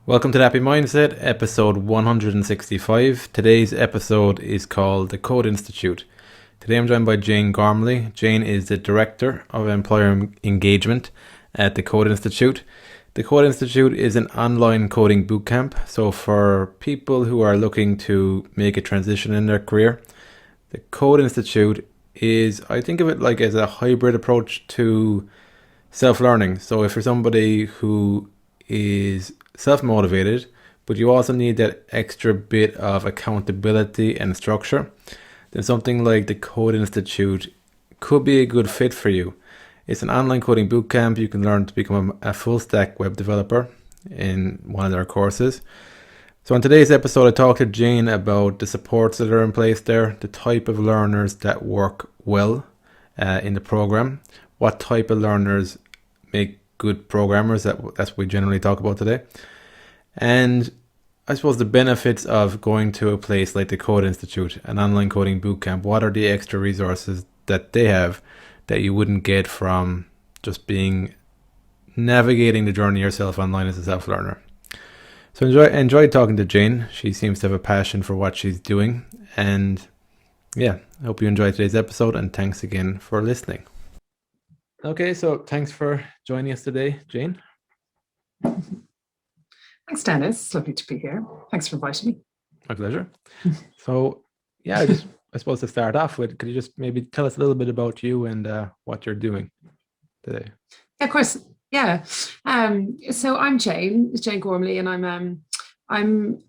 Welcome to the Happy Mindset, episode 165. Today's episode is called The Code Institute. Today I'm joined by Jane Gormley. Jane is the Director of Employer Engagement at the Code Institute. The Code Institute is an online coding bootcamp, so for people who are looking to make a transition in their career, the Code Institute is, I think of it like as a hybrid approach to self-learning. So if you're somebody who is self-motivated, but you also need that extra bit of accountability and structure, then something like the Code Institute could be a good fit for you. It's an online coding bootcamp. You can learn to become a full stack web developer in one of their courses. So in today's episode, I talked to Jane about the supports that are in place there, the type of learners that work well in the program, what type of learners make good programmers. That's what we generally talk about today. And I suppose the benefits of going to a place like the Code Institute, an online coding bootcamp. What are the extra resources that they have that you wouldn't get from just navigating the journey yourself online as a self-learner? So enjoyed talking to Jane. She seems to have a passion for what she's doing. And yeah, I hope you enjoyed today's episode, and thanks again for listening. Okay, so thanks for joining us today, Jane. Thanks, Dennis. It's lovely to be here. Thanks for inviting me. My pleasure. So yeah, I suppose to start off with, could you just maybe tell us a little bit about you and what you're doing today? Yeah, of course. Yeah. So I'm Jane Gormley, and I'm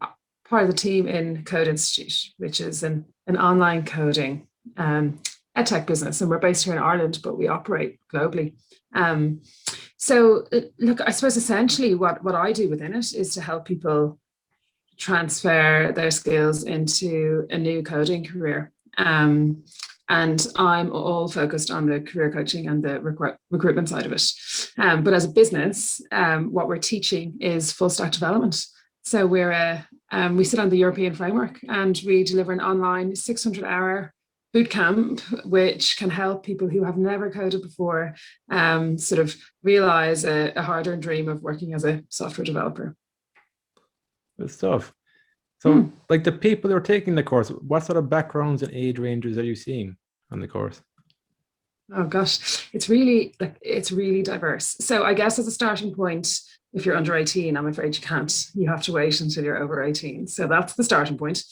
part of the team in Code Institute, which is an online coding edtech business, and we're based here in Ireland, but we operate globally. So look, I suppose essentially what I do within it is to help people transfer their skills into a new coding career. And I'm all focused on the career coaching and the recruitment side of it. But as a business, what we're teaching is full stack development. So we sit on the European framework, and we deliver an online 600-hour bootcamp, which can help people who have never coded before sort of realize a hard-earned dream of working as a software developer. Good stuff. So like the people who are taking the course, what sort of backgrounds and age ranges are you seeing on the course? Oh gosh, it's really diverse. So I guess as a starting point, if you're under 18, I'm afraid you can't. You have to wait until you're over 18. So that's the starting point.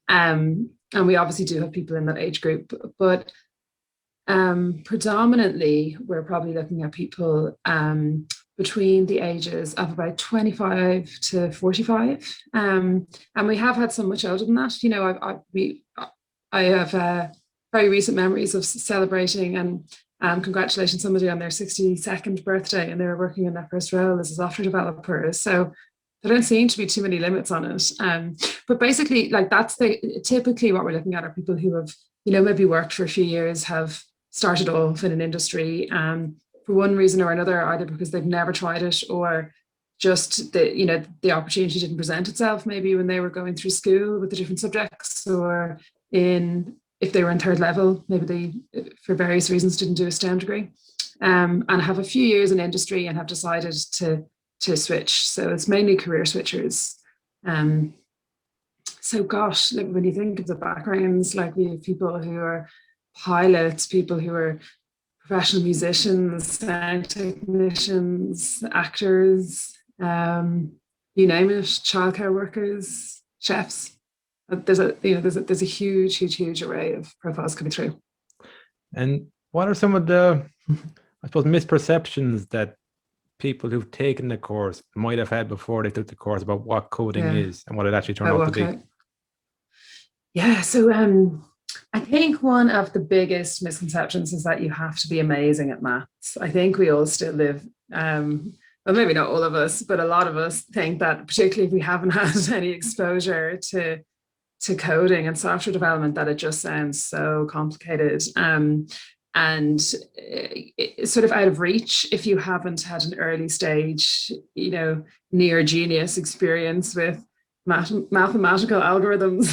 And we obviously do have people in that age group, but predominantly we're probably looking at people between the ages of about 25 to 45. And we have had some much older than that. You know, I have very recent memories of celebrating and congratulating somebody on their 62nd birthday, and they were working in their first role as a software developer. So there don't seem to be too many limits on it. But basically, like typically what we're looking at are people who have, you know, maybe worked for a few years, have started off in an industry for one reason or another, either because they've never tried it or just the opportunity didn't present itself maybe when they were going through school with the different subjects, or if they were in third level, maybe they, for various reasons, didn't do a STEM degree, and have a few years in industry and have decided to switch. So it's mainly career switchers. So gosh, like when you think of the backgrounds, like we have people who are pilots, people who are professional musicians, sound technicians, actors, you name it, childcare workers, chefs. There's a huge array of profiles coming through. And what are some of the, I suppose, misperceptions that people who've taken the course might have had before they took the course about what coding is and what it actually turned out to be? Yeah, so I think one of the biggest misconceptions is that you have to be amazing at maths. I think we all still live, well, maybe not all of us, but a lot of us think that, particularly if we haven't had any exposure to coding and software development, that it just sounds so complicated and it's sort of out of reach if you haven't had an early stage, you know, near genius experience with mathematical algorithms.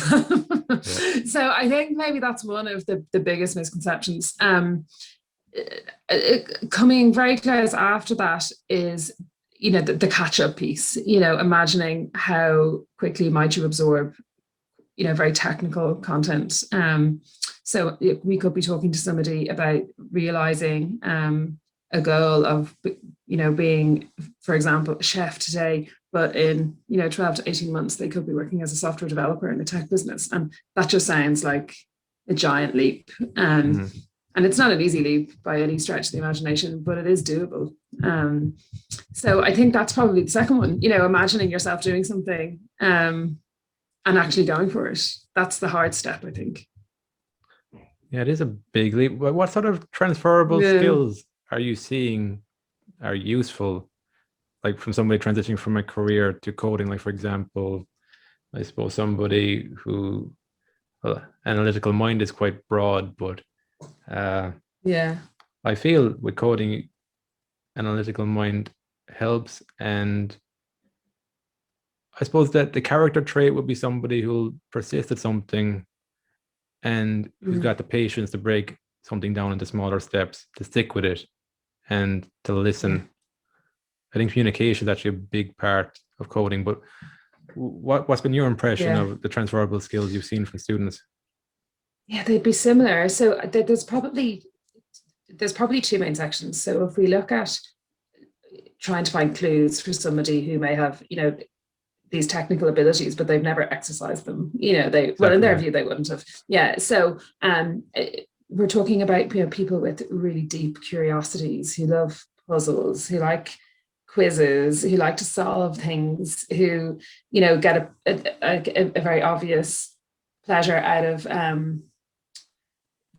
Yeah. So I think maybe that's one of the biggest misconceptions. Coming very close after that is, the catch-up piece, imagining how quickly might you absorb, very technical content. So we could be talking to somebody about realizing a goal of, being, for example, a chef today, but in, 12 to 18 months, they could be working as a software developer in a tech business. And that just sounds like a giant leap. And it's not an easy leap by any stretch of the imagination, but it is doable. So I think that's probably the second one, imagining yourself doing something and actually going for it. That's the hard step, I think. Yeah, it is a big leap. What sort of transferable skills are you seeing are useful, like from somebody transitioning from a career to coding? Like, for example, I suppose somebody who, analytical mind is quite broad, but I feel with coding, analytical mind helps. And I suppose that the character trait would be somebody who'll persist at something and who's got the patience to break something down into smaller steps, to stick with it and to listen. I think communication is actually a big part of coding. But what's been your impression of the transferable skills you've seen from students? Yeah, they'd be similar. So there's probably two main sections. So if we look at trying to find clues for somebody who may have, these technical abilities, but they've never exercised them, well, in their view, they wouldn't have. Yeah. So we're talking about, people with really deep curiosities, who love puzzles, who like quizzes, who like to solve things, who, get a very obvious pleasure out of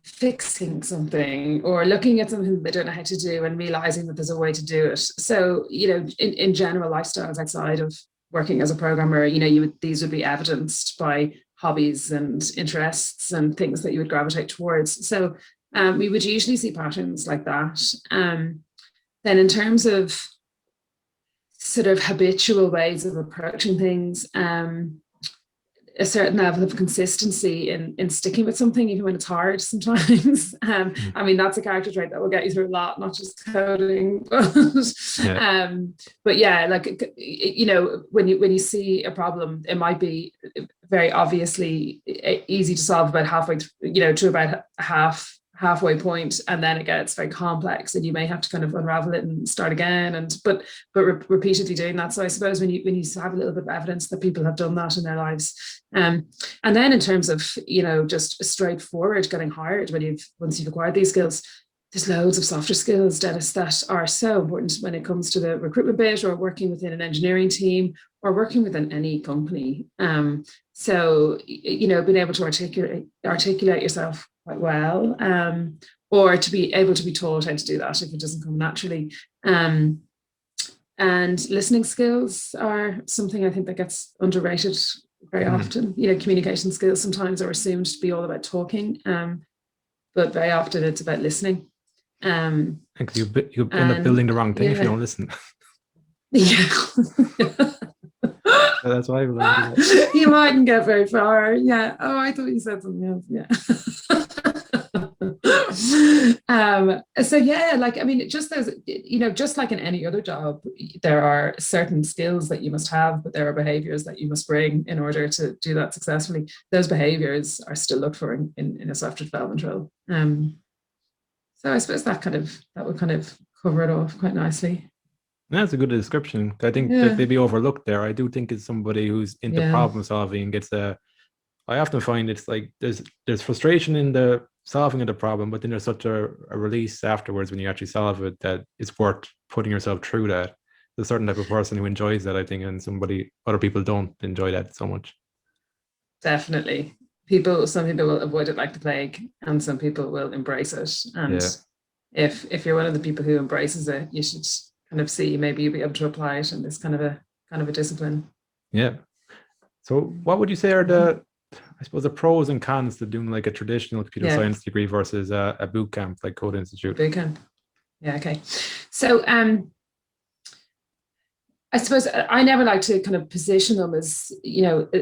fixing something or looking at something they don't know how to do and realizing that there's a way to do it. So, in general, lifestyles outside of working as a programmer, these would be evidenced by hobbies and interests and things that you would gravitate towards. So we would usually see patterns like that. Then in terms of sort of habitual ways of approaching things, a certain level of consistency in sticking with something, even when it's hard sometimes. I mean, that's a character trait that will get you through a lot, not just coding. But yeah, like, when you see a problem, it might be very obviously easy to solve about halfway, to about halfway point, and then it gets very complex and you may have to kind of unravel it and start again, but repeatedly doing that. So I suppose when you have a little bit of evidence that people have done that in their lives, and then in terms of just straightforward getting hired, once you've acquired these skills, there's loads of softer skills, Dennis, that are so important when it comes to the recruitment bit, or working within an engineering team, or working within any company. So being able to articulate yourself quite well, or to be able to be taught how to do that if it doesn't come naturally. And listening skills are something I think that gets underrated very often. Communication skills sometimes are assumed to be all about talking, but very often it's about listening. Because you end up building the wrong thing if you don't listen. Yeah. That's why I've learned. You mightn't get very far. Yeah. Oh, I thought you said something else. Yeah. So yeah, like, I mean, just those, just like in any other job, there are certain skills that you must have, but there are behaviors that you must bring in order to do that successfully. Those behaviors are still looked for in a software development role. So I suppose that would kind of cover it off quite nicely. That's a good description. I think that they'd be overlooked there. I do think it's somebody who's into problem solving and gets I often find it's like there's frustration in the solving of the problem, but then there's such a release afterwards when you actually solve it that it's worth putting yourself through that. There's a certain type of person who enjoys that, I think, and other people don't enjoy that so much. Definitely. Some people will avoid it like the plague, and some people will embrace it. And if you're one of the people who embraces it, you should kind of see maybe you'll be able to apply it in this kind of a discipline. Yeah. So what would you say are the pros and cons to doing like a traditional computer science degree versus a boot camp like Code Institute? Boot camp. Yeah. Okay. So I suppose I never like to kind of position them as,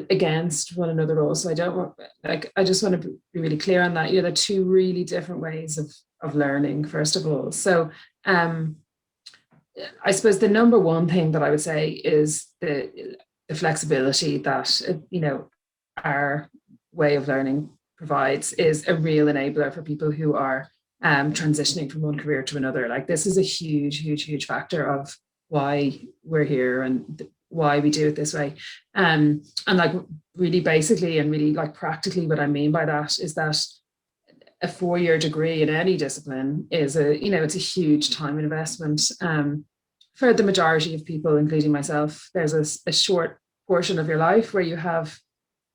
against one another also. I don't want, I just want to be really clear on that. They're two really different ways of learning, first of all. So I suppose the number one thing that I would say is the flexibility that, our way of learning provides is a real enabler for people who are transitioning from one career to another. Like, this is a huge, huge, huge factor of why we're here and why we do it this way. And like, really basically and really like practically, what I mean by that is that a 4-year degree in any discipline is it's a huge time investment. For the majority of people, including myself, there's a short portion of your life where you have,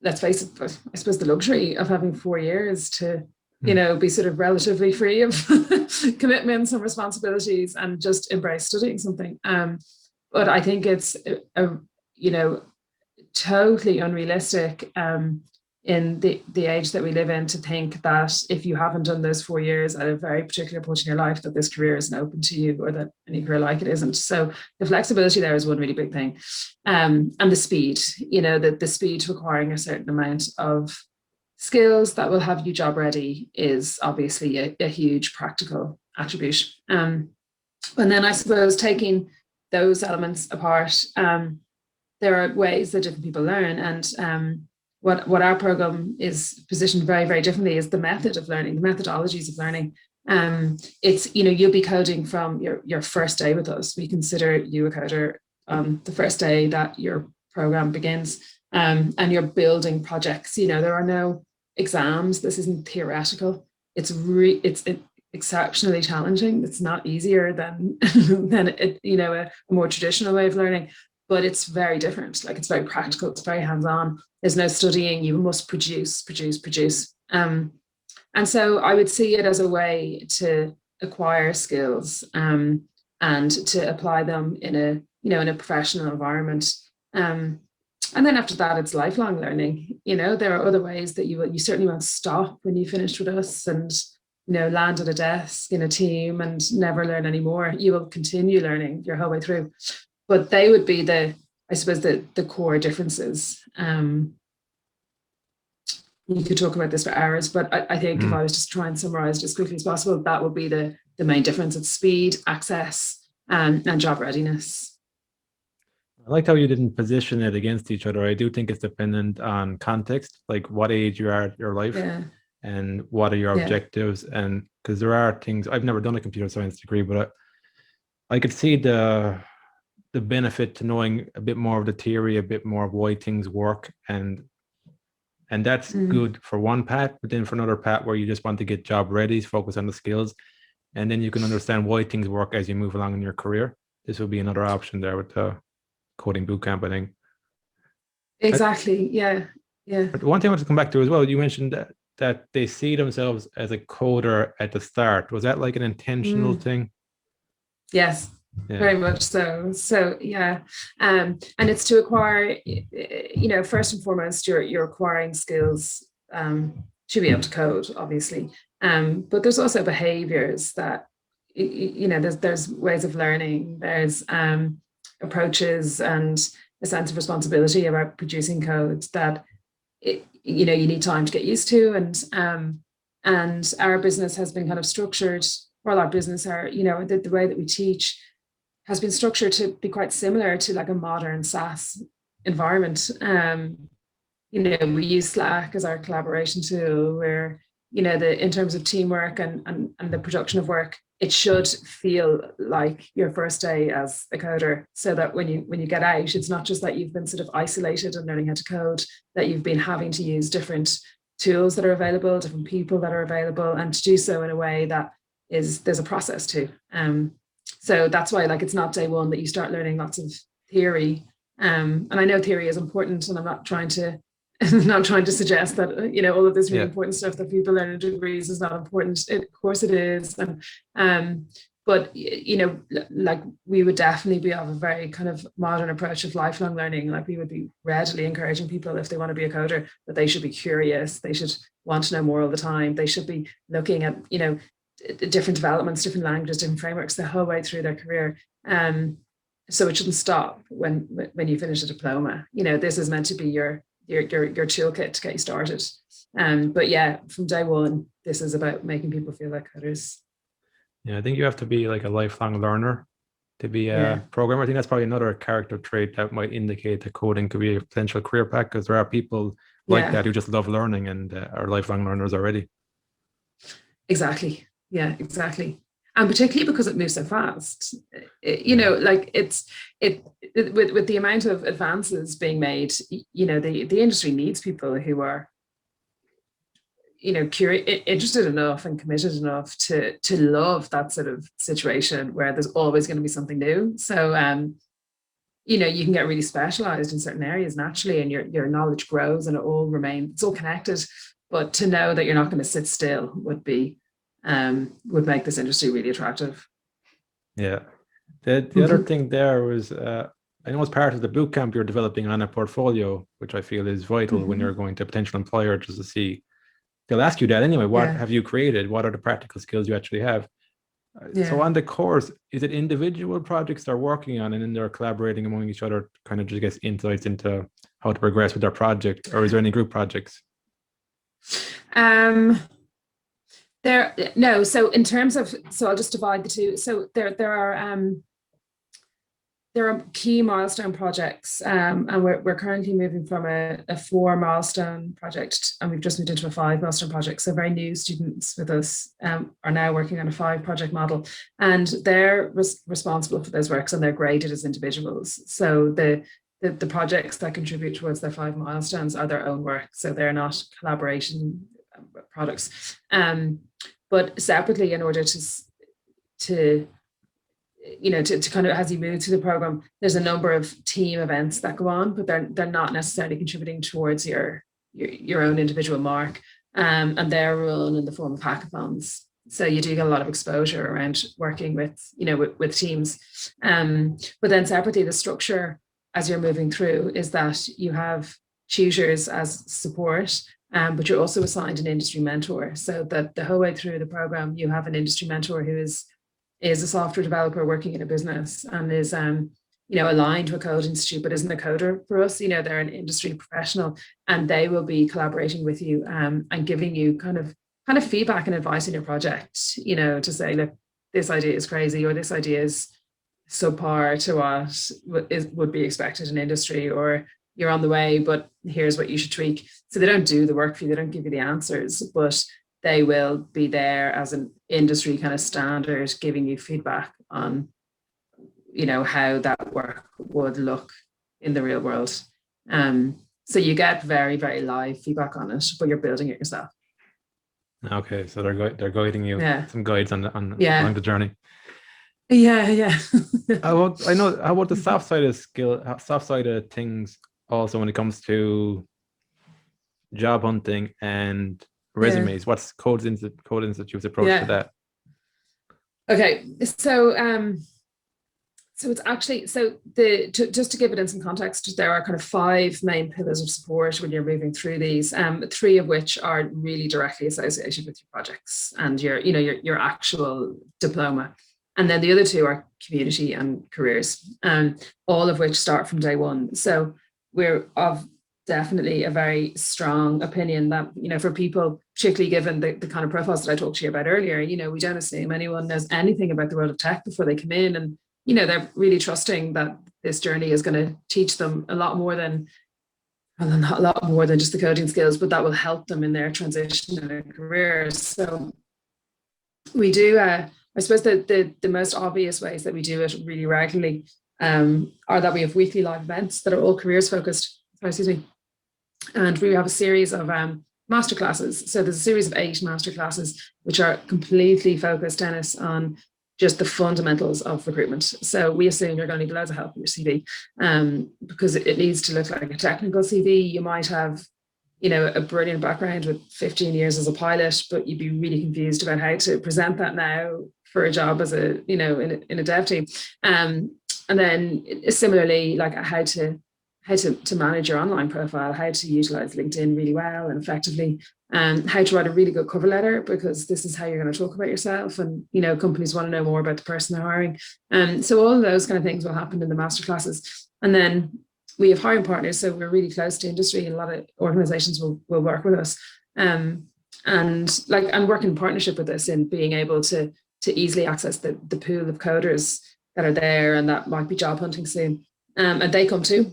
let's face it, I suppose, the luxury of having 4 years to, be sort of relatively free of commitments and responsibilities and just embrace studying something. But I think it's totally unrealistic in the age that we live in to think that if you haven't done those 4 years at a very particular point in your life, that this career isn't open to you, or that any career like it isn't. So the flexibility there is one really big thing. And the speed, the speed requiring a certain amount of skills that will have you job ready is obviously a huge practical attribute. And then I suppose, taking those elements apart, there are ways that different people learn. And what our program is positioned very, very differently is the method of learning, the methodologies of learning. It's, you'll be coding from your first day with us. We consider you a coder on the first day that your program begins, and you're building projects. There are no exams. This isn't theoretical. It's exceptionally challenging. It's not easier than a more traditional way of learning, but it's very different. Like, it's very practical. It's very hands-on. There's no studying. You must produce. And so I would see it as a way to acquire skills, and to apply them in a professional environment. And then after that, it's lifelong learning. There are other ways that you certainly won't stop when you finish with us and land at a desk in a team and never learn anymore. You will continue learning your whole way through. But they would be I suppose, the core differences. You could talk about this for hours, but I think if I was just trying to summarize as quickly as possible, that would be the main difference. It's speed, access, and job readiness. I liked how you didn't position it against each other. I do think it's dependent on context, like what age you are at your life, and what are your objectives. And because there are things, I've never done a computer science degree, but I could see the benefit to knowing a bit more of the theory, a bit more of why things work, and that's good for one path. But then for another path where you just want to get job ready, focus on the skills, and then you can understand why things work as you move along in your career. This would be another option there with the coding bootcamp, I think. Exactly. Yeah. But one thing I want to come back to as well, you mentioned that they see themselves as a coder at the start. Was that like an intentional thing? Yes. Yeah. Very much so. So yeah, and it's to acquire, first and foremost, you're acquiring skills to be able to code, obviously. But there's also behaviors that, there's ways of learning. There's approaches and a sense of responsibility about producing code that you need time to get used to. And our business has been kind of structured. Well, our business are, the way that we teach has been structured to be quite similar to like a modern SaaS environment. We use Slack as our collaboration tool, where, in terms of teamwork and the production of work, it should feel like your first day as a coder, so that when you get out, it's not just that you've been sort of isolated and learning how to code, that you've been having to use different tools that are available, different people that are available, and to do so in a way that there's a process to. So that's why, like, it's not day one that you start learning lots of theory. And I know theory is important, and I'm not trying to suggest that, all of this really important stuff that people learn in degrees is not important. Of course it is. But, like, we would definitely be of a very kind of modern approach of lifelong learning. Like, we would be readily encouraging people, if they want to be a coder, that they should be curious. They should want to know more all the time. They should be looking at, different developments, different languages, different frameworks the whole way through their career. So it shouldn't stop when you finish a diploma. This is meant to be your toolkit to get you started. But yeah, from day one, this is about making people feel like coders. Yeah, I think you have to be like a lifelong learner. to be Yeah. a programmer. I think that's probably another character trait that might indicate that coding could be a potential career path, because there are people like Yeah. that who just love learning and are lifelong learners already. Exactly. Yeah, exactly. And particularly because it moves so fast. Yeah. Like with the amount of advances being made, the industry needs people who are, interested enough and committed enough to love that sort of situation where there's always going to be something new. So you can get really specialized in certain areas naturally, and your knowledge grows, and it's all connected. But to know that you're not going to sit still would make this industry really attractive. Yeah. The other thing there was, I know as part of the boot camp you're developing on a portfolio, which I feel is vital when you're going to a potential employer, just to see. They'll ask you that anyway. What Yeah, have you created? What are the practical skills you actually have? So yeah. on the course, is it individual projects they're working on and then they're collaborating among each other, kind of just gets insights into how to progress with their project, or is there any group projects? Um, there no. So in terms of, so I'll just divide the two. So there are key milestone projects, and we're currently moving from a 4 milestone project, and we've just moved into a 5 milestone project. So very new students with us are now working on a 5 project model, and they're responsible for those works, and they're graded as individuals. So the projects that contribute towards their 5 milestones are their own work, so they're not collaboration products. But separately, in order to to kind of, as you move through the program, there's a number of team events that go on, but they're not necessarily contributing towards your own individual mark, and they're run in the form of hackathons. So you do get a lot of exposure around working with teams. But then separately, the structure as you're moving through is that you have tutors as support, but you're also assigned an industry mentor. So that the whole way through the program, you have an industry mentor who is a software developer working in a business and is aligned to a code institute but isn't a coder for us. They're an industry professional, and they will be collaborating with you and giving you kind of feedback and advice in your project, to say, look, this idea is crazy, or this idea is subpar to what would be expected in industry, or you're on the way, but here's what you should tweak. So they don't do the work for you, they don't give you the answers, but they will be there as an industry kind of standard, giving you feedback on, how that work would look in the real world. So you get very, very live feedback on it, but you're building it yourself. Okay, so they're guiding you, Yeah. some guides on Yeah. along the journey. Yeah. Yeah. I know, how about the soft side of things also when it comes to job hunting and Yeah. resumes? What's Code Institute's approach to Yeah. that? Okay. So it's actually, just to give it in some context, there are kind of 5 main pillars of support when you're moving through these, 3 of which are really directly associated with your projects and your actual diploma. And then the other 2 are community and careers, all of which start from day one. So we're of definitely a very strong opinion that, for people, particularly given the kind of profiles that I talked to you about earlier, we don't assume anyone knows anything about the world of tech before they come in. And they're really trusting that this journey is going to teach them a lot more than, well, not a lot more than just the coding skills, but that will help them in their transition in their careers. So we do, I suppose the most obvious ways that we do it really regularly are that we have weekly live events that are all careers focused. Excuse me. And we have a series of masterclasses. So there's a series of 8 masterclasses, which are completely focused, Dennis, on just the fundamentals of recruitment. So we assume you're going to need loads of help with your CV, because it needs to look like a technical CV. You might have, a brilliant background with 15 years as a pilot, but you'd be really confused about how to present that now for a job as in a dev team. And then similarly, like how to manage your online profile, how to utilize LinkedIn really well and effectively, and how to write a really good cover letter, because this is how you're going to talk about yourself, and companies want to know more about the person they're hiring. So all of those kind of things will happen in the masterclasses. And then we have hiring partners, so we're really close to industry, and a lot of organizations will work with us, and work in partnership with us in being able to easily access the pool of coders that are there and that might be job hunting soon. And they come too.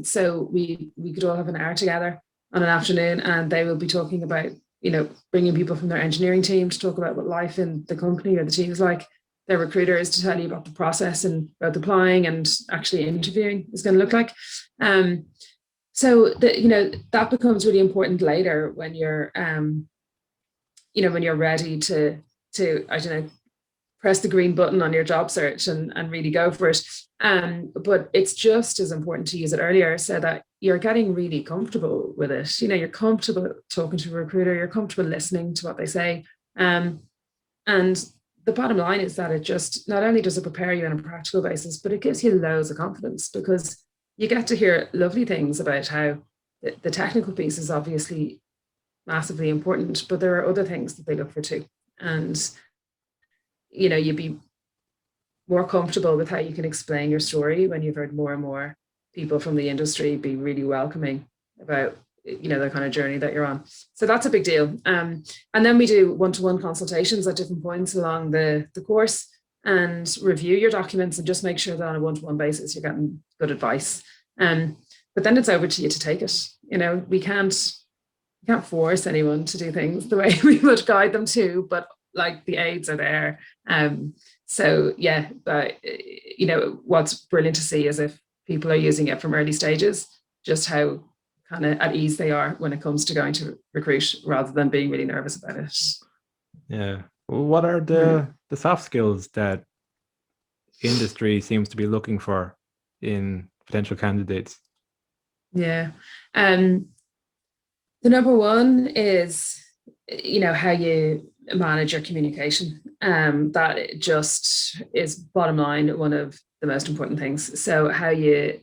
So we could all have an hour together on an afternoon, and they will be talking about, bringing people from their engineering team to talk about what life in the company or the team is like. Their recruiters to tell you about the process and about applying and actually interviewing is going to look like. So that becomes really important later when you're, when you're ready to I don't know, press the green button on your job search and really go for it. But it's just as important to use it earlier so that you're getting really comfortable with it. You're comfortable talking to a recruiter, you're comfortable listening to what they say. And the bottom line is that it just not only does it prepare you on a practical basis, but it gives you loads of confidence because you get to hear lovely things about how the technical piece is obviously massively important, but there are other things that they look for too. And you'd be more comfortable with how you can explain your story when you've heard more and more people from the industry be really welcoming about the kind of journey that you're on. So that's a big deal. And then we do one-to-one consultations at different points along the course and review your documents and just make sure that on a one-to-one basis you're getting good advice. But then it's over to you to take it. We can't force anyone to do things the way we would guide them to, but like the aids are there. So yeah, but what's brilliant to see is if people are using it from early stages, just how kind of at ease they are when it comes to going to recruit rather than being really nervous about it. Yeah. What are the soft skills that industry seems to be looking for in potential candidates? Yeah. The number one is, how you manage your communication. That just is bottom line one of the most important things. So how you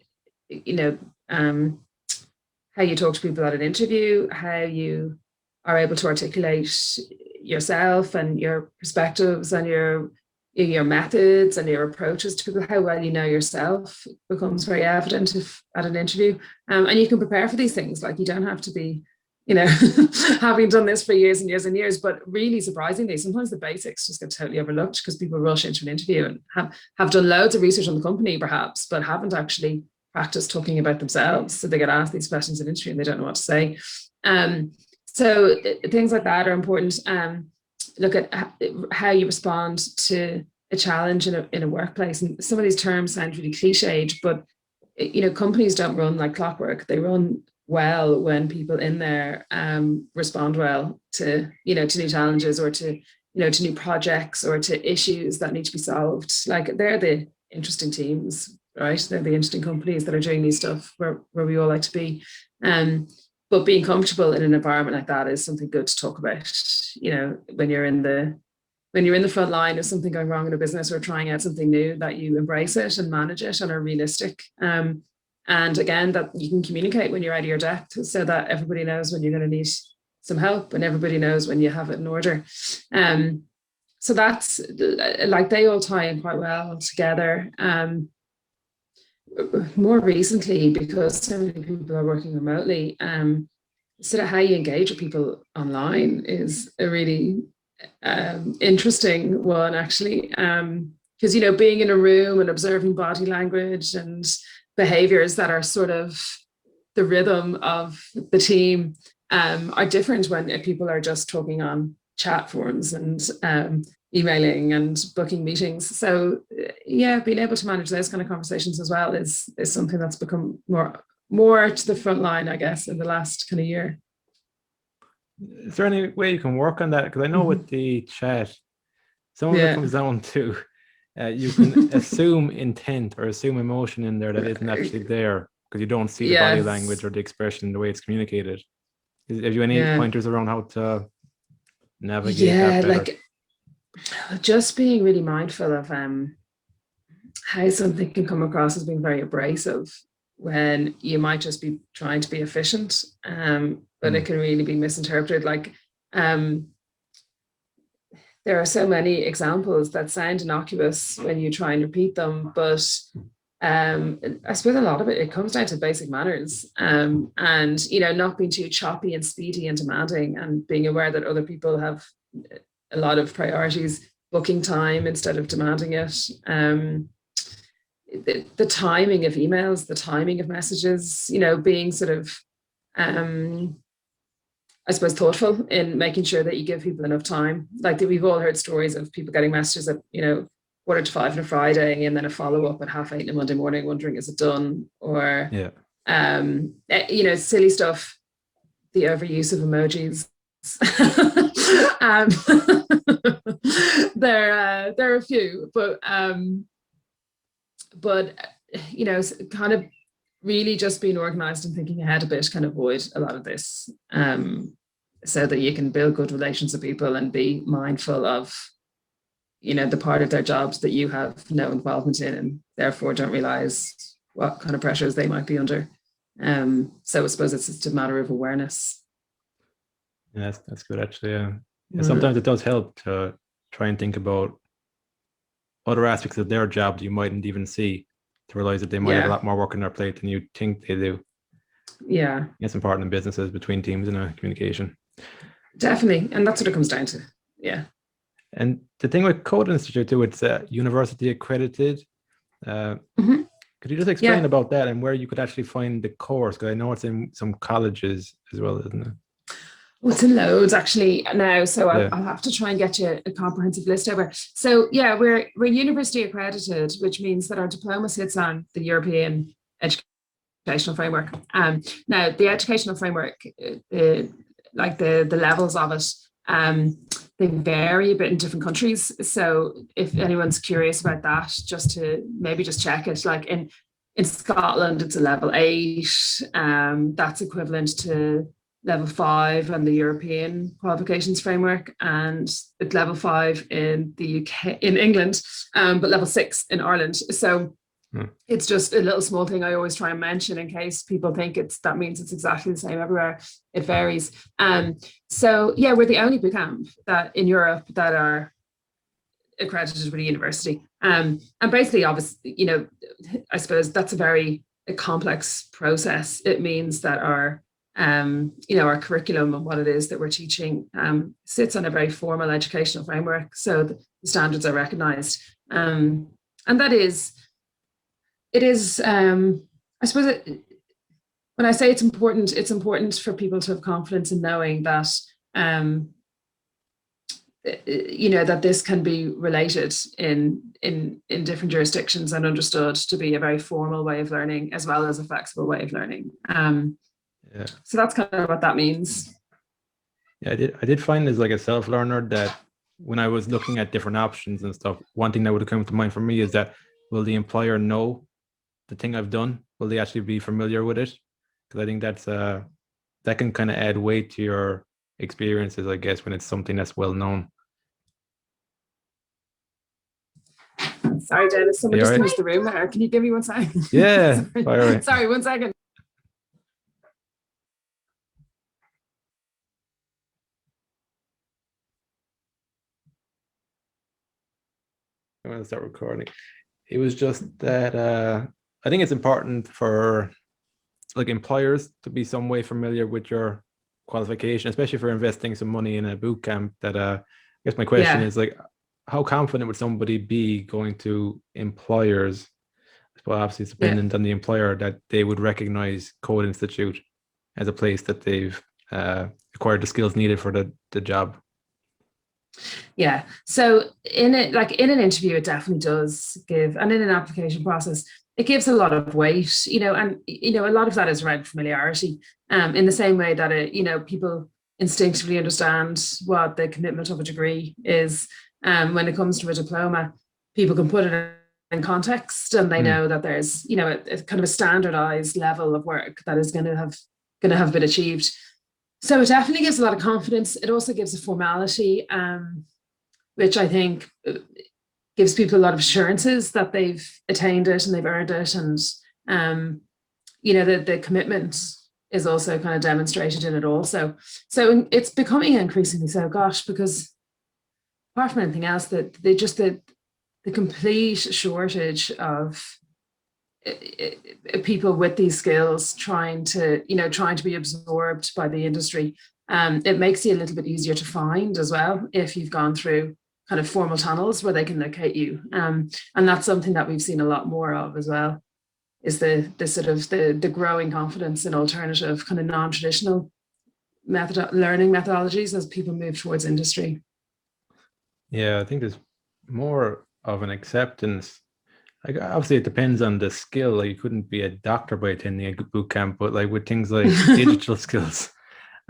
talk to people at an interview, how you are able to articulate yourself and your perspectives and your methods and your approaches to people, how well you know yourself becomes very evident at an interview. And you can prepare for these things. Like you don't have to be, having done this for years and years and years, but really surprisingly, sometimes the basics just get totally overlooked because people rush into an interview and have done loads of research on the company perhaps, but haven't actually practiced talking about themselves. So they get asked these questions in interview and they don't know what to say. So things like that are important. Look at how you respond to a challenge in a workplace. And some of these terms sound really cliched, but companies don't run like clockwork. They run well when people in there respond well to new challenges or to new projects or to issues that need to be solved. Like they're the interesting teams, right? They're the interesting companies that are doing these stuff where we all like to be. But being comfortable in an environment like that is something good to talk about. When you're in the front line of something going wrong in a business or trying out something new, that you embrace it and manage it and are realistic. And again, that you can communicate when you're out of your depth so that everybody knows when you're going to need some help and everybody knows when you have it in order. So that's like they all tie in quite well together. More recently, because so many people are working remotely, sort of how you engage with people online is a really interesting one, actually. Because, being in a room and observing body language and behaviors that are sort of the rhythm of the team are different when people are just talking on chat forums and emailing and booking meetings. So yeah, being able to manage those kind of conversations as well is something that's become more to the front line, I guess, in the last kind of year. Is there any way you can work on that? Because I know with the chat, some of it comes down to you can assume intent or assume emotion in there that isn't actually there because you don't see the body language or the expression, the way it's communicated. Have you any pointers around how to navigate that better? Like just being really mindful of how something can come across as being very abrasive when you might just be trying to be efficient, but it can really be misinterpreted. Like there are so many examples that sound innocuous when you try and repeat them, but I suppose a lot of it comes down to basic manners, and not being too choppy and speedy and demanding, and being aware that other people have a lot of priorities, booking time instead of demanding it. the timing of emails, the timing of messages, being sort of, I suppose, thoughtful in making sure that you give people enough time. Like we've all heard stories of people getting messages at, 4:45 on a Friday and then a follow-up at 8:30 on a Monday morning wondering, is it done? Or, Yeah. Silly stuff, the overuse of emojis. There are a few, but kind of really just being organized and thinking ahead a bit can avoid a lot of this, so that you can build good relations with people and be mindful of, the part of their jobs that you have no involvement in, and therefore don't realize what kind of pressures they might be under. So I suppose it's just a matter of awareness. Yeah, that's good actually. Yeah. Sometimes it does help to try and think about other aspects of their job that you mightn't even see, to realize that they might have a lot more work on their plate than you think they do. Yeah. It's important in businesses, between teams, and communication. Definitely. And that's what it comes down to. Yeah. And the thing with Code Institute too, it's university accredited. Could you just explain about that and where you could actually find the course? Because I know it's in some colleges as well, isn't it? Well, it's in loads actually now, so I'll have to try and get you a comprehensive list over. So yeah, we're university accredited, which means that our diploma sits on the European educational framework. Now the educational framework, like the levels of it, they vary a bit in different countries. So if anyone's curious about that, just to maybe just check it. Like in Scotland, it's a level 8. That's equivalent to level 5 on the European qualifications framework, and it's level 5 in the UK, in England, but level 6 in Ireland. So it's just a little small thing I always try and mention in case people think that means it's exactly the same everywhere. It varies. So yeah, we're the only bootcamp that in Europe that are accredited with a university. And basically, obviously, I suppose that's a complex process. It means that our curriculum and what it is that we're teaching sits on a very formal educational framework. So the standards are recognized. And that is, I suppose, when I say it's important for people to have confidence in knowing that, that this can be related in different jurisdictions and understood to be a very formal way of learning as well as a flexible way of learning. So that's kind of what that means. Yeah, I did find as like a self-learner that when I was looking at different options and stuff, one thing that would have come to mind for me is that, will the employer know the thing I've done? Will they actually be familiar with it? Because I think that can kind of add weight to your experiences, I guess, when it's something that's well known. Sorry, Dennis, someone just finished the room there. Can you give me 1 second? Yeah. Sorry, 1 second. I'm going to start recording. It was just that I think it's important for like employers to be some way familiar with your qualification, especially for investing some money in a boot camp. That I guess my question is like, how confident would somebody be going to employers? Well, obviously it's dependent on the employer, that they would recognize Code Institute as a place that they've acquired the skills needed for the job. Yeah. So in an interview, it definitely does give, and in an application process, it gives a lot of weight, and, a lot of that is around familiarity, in the same way that, people instinctively understand what the commitment of a degree is. When it comes to a diploma, people can put it in context and they know that there's, a kind of a standardized level of work that is going to have been achieved. So it definitely gives a lot of confidence. It also gives a formality, which I think gives people a lot of assurances that they've attained it and they've earned it. And, the commitment is also kind of demonstrated in it also. So it's becoming increasingly so, because apart from anything else, that the complete shortage of people with these skills trying to be absorbed by the industry, it makes you a little bit easier to find as well if you've gone through kind of formal channels where they can locate you. And that's something that we've seen a lot more of as well, is the sort of the growing confidence in alternative kind of non-traditional learning methodologies as people move towards industry. Yeah, I think there's more of an acceptance. Like obviously it depends on the skill. Like you couldn't be a doctor by attending a boot camp, but like with things like digital skills,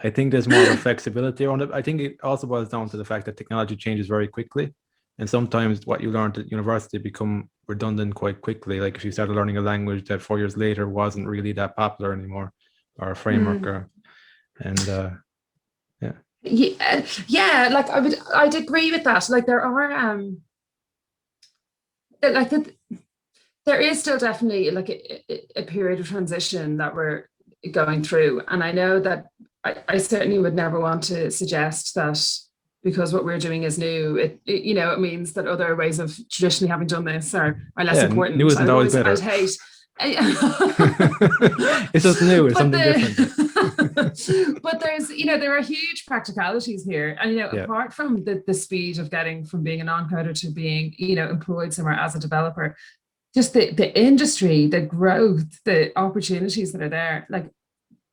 I think there's more of a flexibility around it. I think it also boils down to the fact that technology changes very quickly. And sometimes what you learned at university become redundant quite quickly. Like if you started learning a language that 4 years later wasn't really that popular anymore, or a framework, and yeah. Yeah, like I'd agree with that. Like there are like there is still definitely like a period of transition that we're going through, and I know that I certainly would never want to suggest that because what we're doing is new, it means that other ways of traditionally having done this are less important. New isn't always better. I'd hate. It's just new or something different. But there are huge practicalities here, and apart from the speed of getting from being a non-coder to being employed somewhere as a developer, just the industry, the growth, the opportunities that are there. Like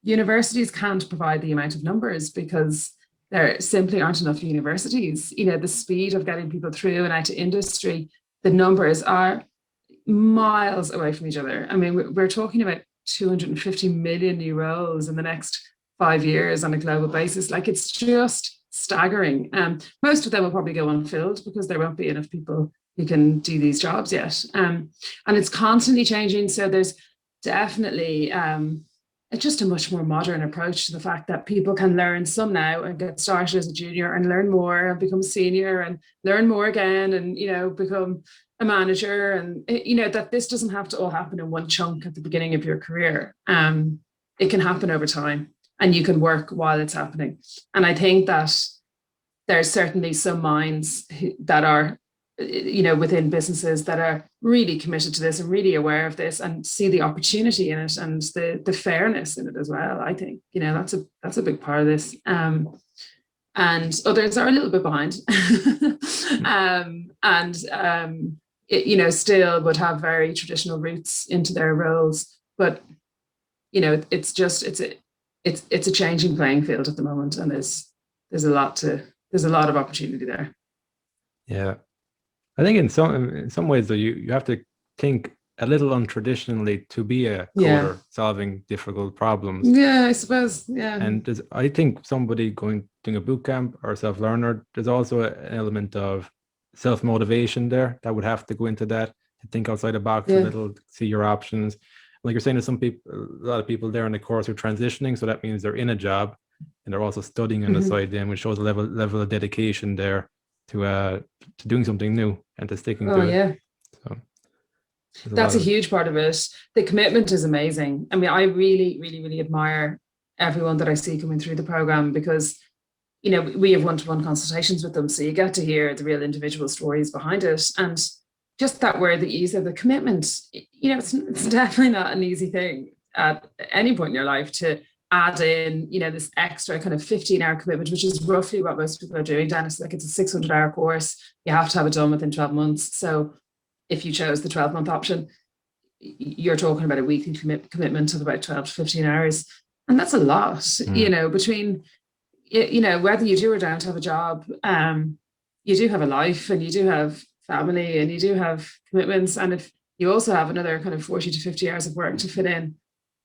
universities can't provide the amount of numbers because there simply aren't enough universities. The speed of getting people through and out to industry, the numbers are miles away from each other. I mean, we're talking about 250 million new roles in the next 5 years on a global basis. Like it's just staggering. Most of them will probably go unfilled because there won't be enough people who can do these jobs yet. And it's constantly changing. So there's definitely just a much more modern approach to the fact that people can learn some now and get started as a junior and learn more and become a senior and learn more again and become a manager, and that this doesn't have to all happen in one chunk at the beginning of your career. It can happen over time, and you can work while it's happening. And I think that there's certainly some minds that are within businesses that are really committed to this and really aware of this and see the opportunity in it and the fairness in it as well. I think that's a big part of this. And others are a little bit behind, still would have very traditional roots into their roles. But it's a changing playing field at the moment, and there's a lot of opportunity there. Yeah, I think in some ways though you have to think a little untraditionally to be a coder solving difficult problems. Yeah, I suppose. Yeah. And I think somebody doing a boot camp or self-learner, there's also an element of self-motivation there that would have to go into that, to think outside the box a little, see your options. Like you're saying, there's a lot of people there in the course who are transitioning, so that means they're in a job and they're also studying on the side then, which shows a level of dedication there to doing something new and to sticking to it. So that's a huge part of it. The commitment is amazing. I mean, I really, really, really admire everyone that I see coming through the program because, we have one-to-one consultations with them. So you get to hear the real individual stories behind it. And just that word that you use, the commitment, it's definitely not an easy thing at any point in your life to add in, this extra kind of 15-hour commitment, which is roughly what most people are doing, Dennis. Like it's a 600-hour course. You have to have it done within 12 months. So if you chose the 12-month option, you're talking about a weekly commitment of about 12 to 15 hours. And that's a lot, between, whether you do or don't have a job, you do have a life and you do have family and you do have commitments. And if you also have another kind of 40 to 50 hours of work to fit in,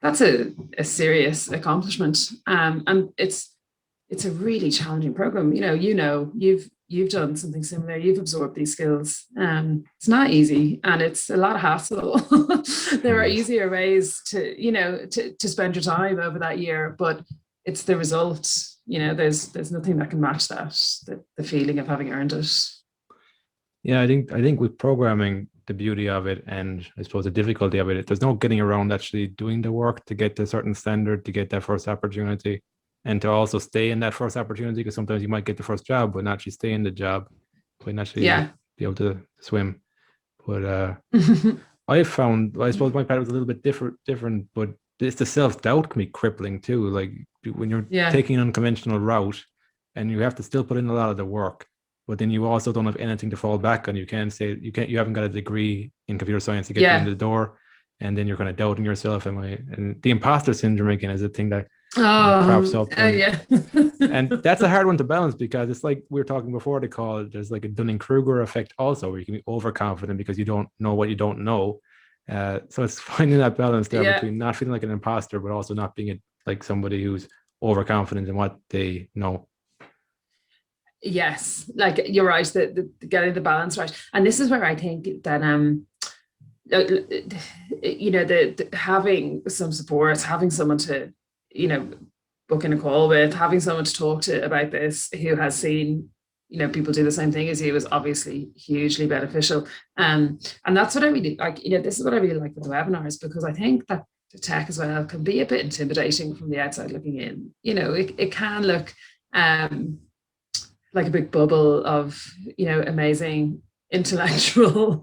that's a serious accomplishment. And it's a really challenging program. You've done something similar. You've absorbed these skills. It's not easy, and it's a lot of hassle. There are easier ways to spend your time over that year, but it's the result. There's nothing that can match that. The feeling of having earned it. Yeah, I think with programming, the beauty of it, and I suppose the difficulty of it, there's no getting around actually doing the work to get to a certain standard, to get that first opportunity. And to also stay in that first opportunity, because sometimes you might get the first job, but not actually stay in the job, but actually be able to swim. But I suppose my path was a little bit different, but it's the self-doubt can be crippling too. Like when you're taking an unconventional route and you have to still put in a lot of the work, but then you also don't have anything to fall back on. You haven't got a degree in computer science to get you in the door, and then you're kind of doubting yourself. And the imposter syndrome again is a thing that crops up. And that's a hard one to balance, because it's like we were talking before the call, there's like a Dunning-Kruger effect also, where you can be overconfident because you don't know what you don't know. So it's finding that balance there between not feeling like an imposter, but also not being like somebody who's overconfident in what they know. Yes, like you're right, the getting the balance right. And this is where I think that the having some support, having someone to, book in a call with, having someone to talk to about this who has seen, people do the same thing as you, is obviously hugely beneficial. And that's what I really like. This is what I really like with the webinars, because I think that the tech as well can be a bit intimidating from the outside looking in. It can look like a big bubble of, amazing intellectual,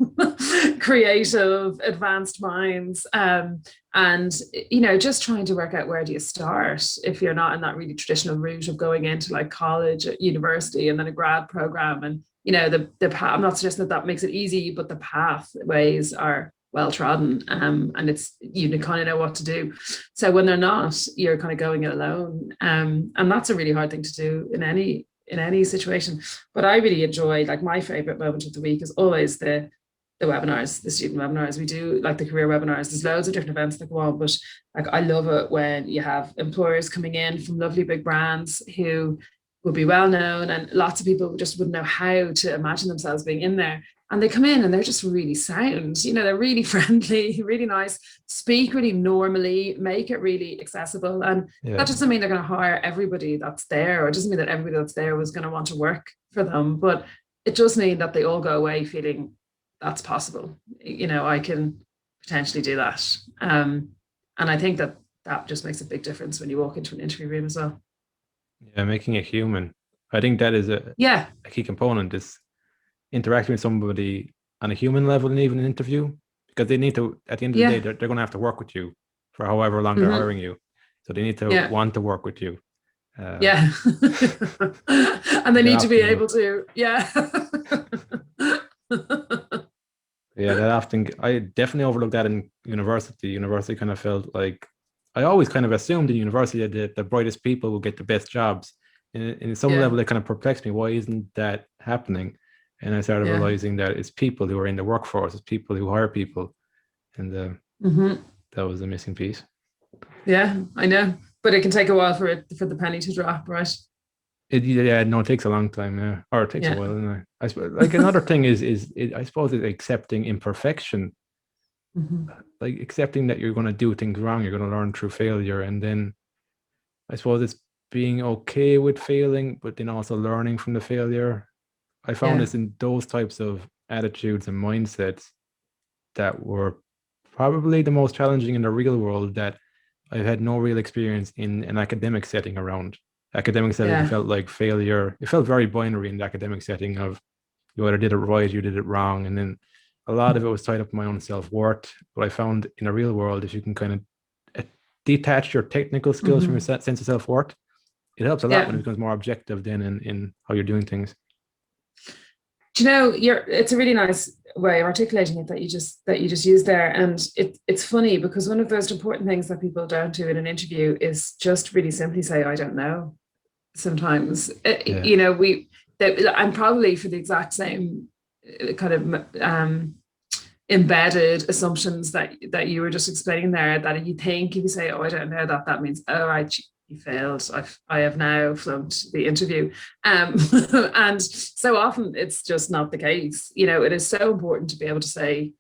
creative, advanced minds. And, just trying to work out where do you start if you're not in that really traditional route of going into like college, university, and then a grad program. And, the path, I'm not suggesting that makes it easy, but the pathways are well trodden, and it's, you kind of know what to do. So when they're not, you're kind of going it alone. And that's a really hard thing to do in any situation. But I really enjoy, like, my favorite moment of the week is always the webinars, the student webinars. We do like the career webinars. There's loads of different events that go on, but like I love it when you have employers coming in from lovely big brands who would be well known, and lots of people just wouldn't know how to imagine themselves being in there. And they come in and they're just really sound, they're really friendly, really nice, speak really normally, make it really accessible. And that doesn't mean they're going to hire everybody that's there, or it doesn't mean that everybody that's there was going to want to work for them. But it does mean that they all go away feeling that's possible. I can potentially do that. And I think that just makes a big difference when you walk into an interview room as well. Yeah, making it human. I think that is a key component, is interacting with somebody on a human level, and even an interview, because they need to, at the end of the day, they're going to have to work with you for however long they're hiring you. So they need to want to work with you. And they need to be able to. That often, I definitely overlooked that in university. University kind of felt like, I always kind of assumed in university that the brightest people will get the best jobs. And in some level, it kind of perplexed me. Why isn't that happening? And I started realizing that it's people who are in the workforce, it's people who hire people. And that was the missing piece. Yeah, I know. But it can take a while for the penny to drop, right? It takes a long time, or it takes a while. And I suppose, like, another thing is I suppose it's accepting imperfection, like accepting that you're going to do things wrong, you're going to learn through failure, and then I suppose it's being okay with failing, but then also learning from the failure. I found this in those types of attitudes and mindsets that were probably the most challenging in the real world, that I've had no real experience in an academic setting around. Academic setting felt like failure. It felt very binary in the academic setting of, you either did it right, you did it wrong. And then a lot of it was tied up in my own self-worth. But I found in a real world, if you can kind of detach your technical skills from your sense of self-worth, it helps a lot when it becomes more objective then in how you're doing things. Do you know, it's a really nice way of articulating it that you just used there. And it's funny, because one of the most important things that people don't do in an interview is just really simply say, I don't know. Sometimes, I'm probably for the exact same kind of embedded assumptions that you were just explaining there, that you think if you say, oh, I don't know, that means, oh, right, you failed. I have now flunked the interview. And so often it's just not the case. It is so important to be able to say,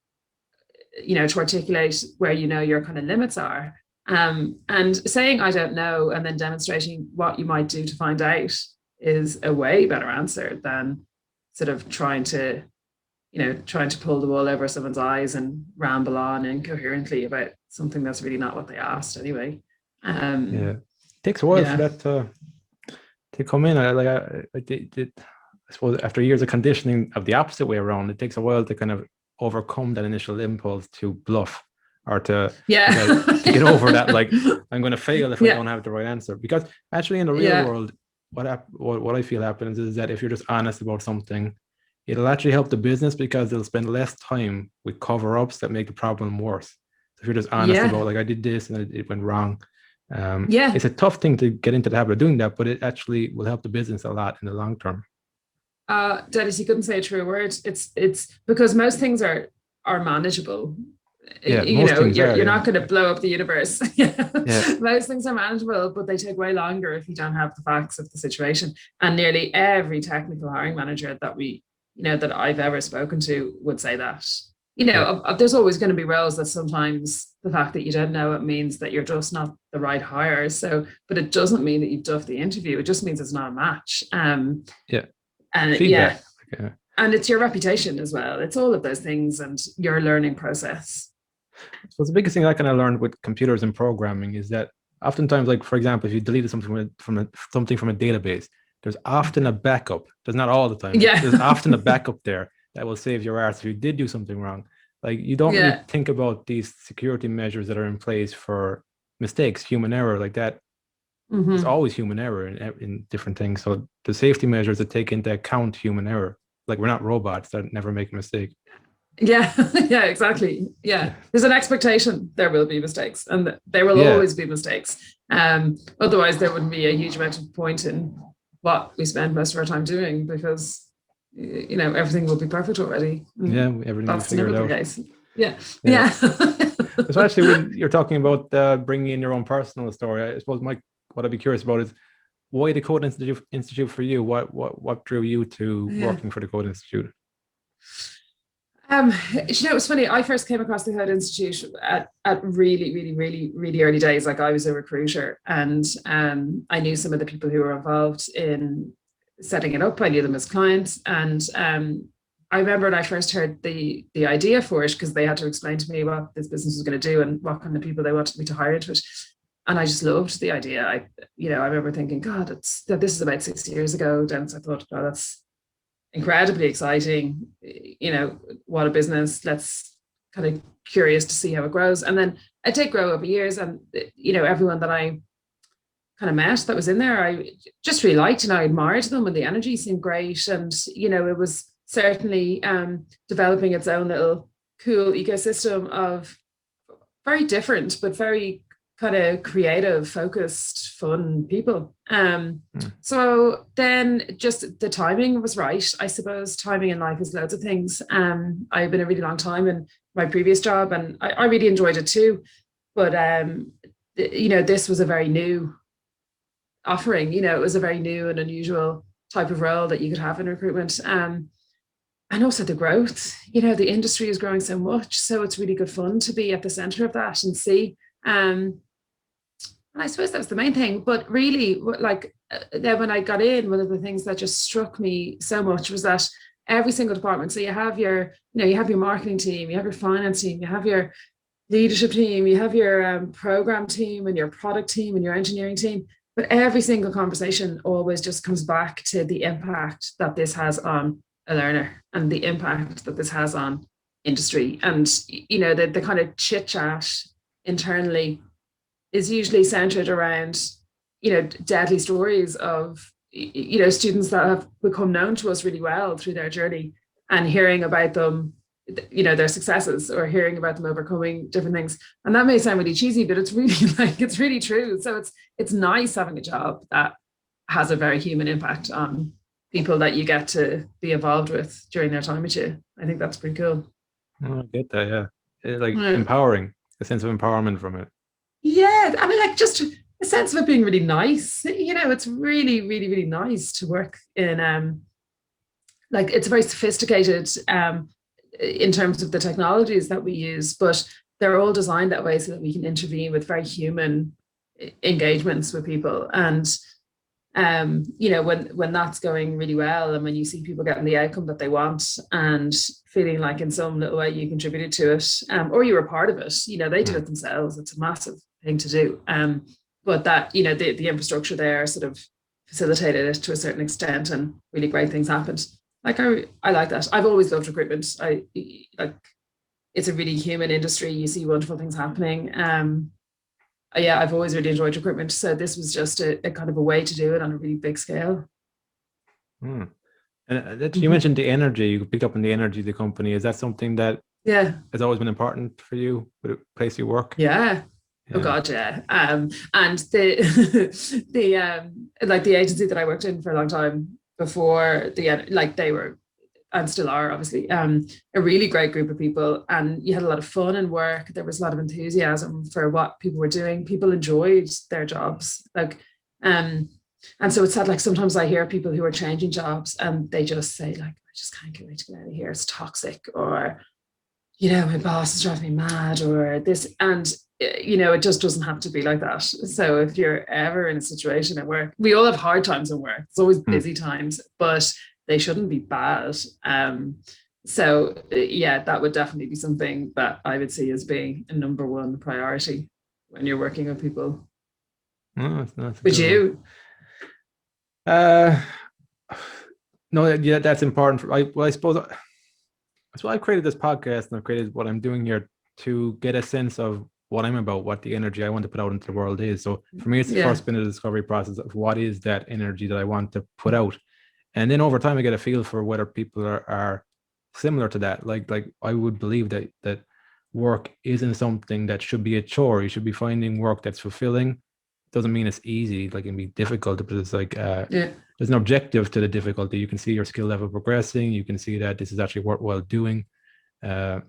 to articulate where your kind of limits are. And saying I don't know and then demonstrating what you might do to find out is a way better answer than sort of trying to pull the wool over someone's eyes and ramble on incoherently about something that's really not what they asked anyway. It takes a while for that to come in. I suppose after years of conditioning of the opposite way around, it takes a while to kind of overcome that initial impulse to bluff, or to get over that, like, I'm going to fail if I don't have the right answer. Because actually in the real world, what I feel happens is that if you're just honest about something, it'll actually help the business because they'll spend less time with cover-ups that make the problem worse. So if you're just honest Yeah, about like I did this and it went wrong, yeah. it's a tough thing to get into the habit of doing that, but it actually will help the business a lot in the long term. Dennis, you couldn't say a true word. It's because most things are manageable. Yeah, You most know, things you're are. you're Yeah, not going to blow up the universe. yeah, Most things are manageable, but they take way longer if you don't have the facts of the situation. And nearly every technical hiring manager that I've ever spoken to would say that. yeah, There's always going to be roles that sometimes the fact that you don't know it means that you're just not the right hire. So, but it doesn't mean that you've duffed the interview. It just means it's not a match. yeah. And yeah, Feedback. Yeah. and it's your reputation as well. It's all of those things and your learning process. So the biggest thing I kind of learned with computers and programming is that oftentimes, like for example, if you deleted something something from a database, there's often a backup. There's not all the time, but Yeah, there's often a backup there that will save your ass if you did do something wrong. Like you don't really yeah. think about these security measures that are in place for mistakes, human error, like that. There's Mm-hmm. always human error in different things. So the safety measures that take into account human error, like we're not robots that never make a mistake. Yeah, yeah, exactly. Yeah, Yeah, there's an expectation there will be mistakes, and there will yeah, always be mistakes. Otherwise, there wouldn't be a huge amount of point in what we spend most of our time doing because everything will be perfect already. yeah. And Everything will be that's never figured the out. case. Yeah, Yeah. yeah. Especially when you're talking about bringing in your own personal story. I suppose, Mike, what I'd be curious about is why the Code Institute for you? What drew you to Yeah. working for the Code Institute? It was funny. I first came across the Code Institute at really, really, really, really early days. Like I was a recruiter, and I knew some of the people who were involved in setting it up. I knew them as clients, and I remember when I first heard the idea for it because they had to explain to me what this business was going to do and what kind of people they wanted me to hire into it. And I just loved the idea. I remember thinking, God, this is about 6 years ago. Dennis, I thought, oh, that's incredibly exciting. What a business. Let's kind of curious to see how it grows. And then it did grow over years. And, everyone that I kind of met that was in there, I just really liked and I admired them and the energy seemed great. And, it was certainly developing its own little cool ecosystem of very different, but very kind of creative, focused, fun people. Hmm. So then just the timing was right. I suppose timing in life is loads of things. I've been a really long time in my previous job and I really enjoyed it too. But, this was a very new offering, it was a very new and unusual type of role that you could have in recruitment. And also the growth, the industry is growing so much. So it's really good fun to be at the center of that and see. And I suppose that was the main thing. But really, then when I got in, one of the things that just struck me so much was that every single department. So you have your marketing team, you have your finance team, you have your leadership team, you have your program team and your product team and your engineering team. But every single conversation always just comes back to the impact that this has on a learner and the impact that this has on industry. And, the kind of chit chat internally is usually centered around, deadly stories of, students that have become known to us really well through their journey and hearing about them, their successes or hearing about them overcoming different things. And that may sound really cheesy, but it's really it's really true. So it's nice having a job that has a very human impact on people that you get to be involved with during their time with you. I think that's pretty cool. Oh, I get that. Yeah, it's like Yeah. empowering, a sense of empowerment from it. Yeah, I mean, like just a sense of it being really nice. It's really, really, really nice to work in. It's very sophisticated in terms of the technologies that we use, but they're all designed that way so that we can intervene with very human engagements with people. And when that's going really well, and when you see people getting the outcome that they want, and feeling like in some little way you contributed to it, or you were part of it, they did Hmm. it themselves. It's a massive thing to do. But that the infrastructure there sort of facilitated it to a certain extent, and really great things happened. Like I like that. I've always loved recruitment. I like it's a really human industry. You see wonderful things happening. yeah, I've always really enjoyed recruitment. So this was just a kind of a way to do it on a really big scale. Hmm. And you Mm-hmm. mentioned the energy. You picked up on the energy of the company. Is that something that Yeah. has always been important for you with the place you work? Yeah. Oh Yeah. God, yeah. And the the like the agency that I worked in for a long time before like they were and still are obviously a really great group of people, and you had a lot of fun in work. There was a lot of enthusiasm for what people were doing. People enjoyed their jobs, like and so it's sad, like sometimes I hear people who are changing jobs and they just say like, I just can't get wait to get out of here, it's toxic, or my boss is driving me mad, or this. And it just doesn't have to be like that. So if you're ever in a situation at work, we all have hard times at work, it's always Hmm. busy times, but they shouldn't be bad. So yeah, that would definitely be something that I would see as being a number one priority when you're working with people. No, that's a Would good one. you? Uh, no, yeah, that's important. I suppose that's why I created this podcast and I've created what I'm doing here to get a sense of what I'm about, what the energy I want to put out into the world is. So for me, it's the Yeah. first been a discovery process of what is that energy that I want to put out. And then over time I get a feel for whether people are similar to that. Like I would believe that work isn't something that should be a chore. You should be finding work that's fulfilling. Doesn't mean it's easy, like it can be difficult, but it's like Yeah. there's an objective to the difficulty. You can see your skill level progressing. You can see that this is actually worthwhile doing. Uh,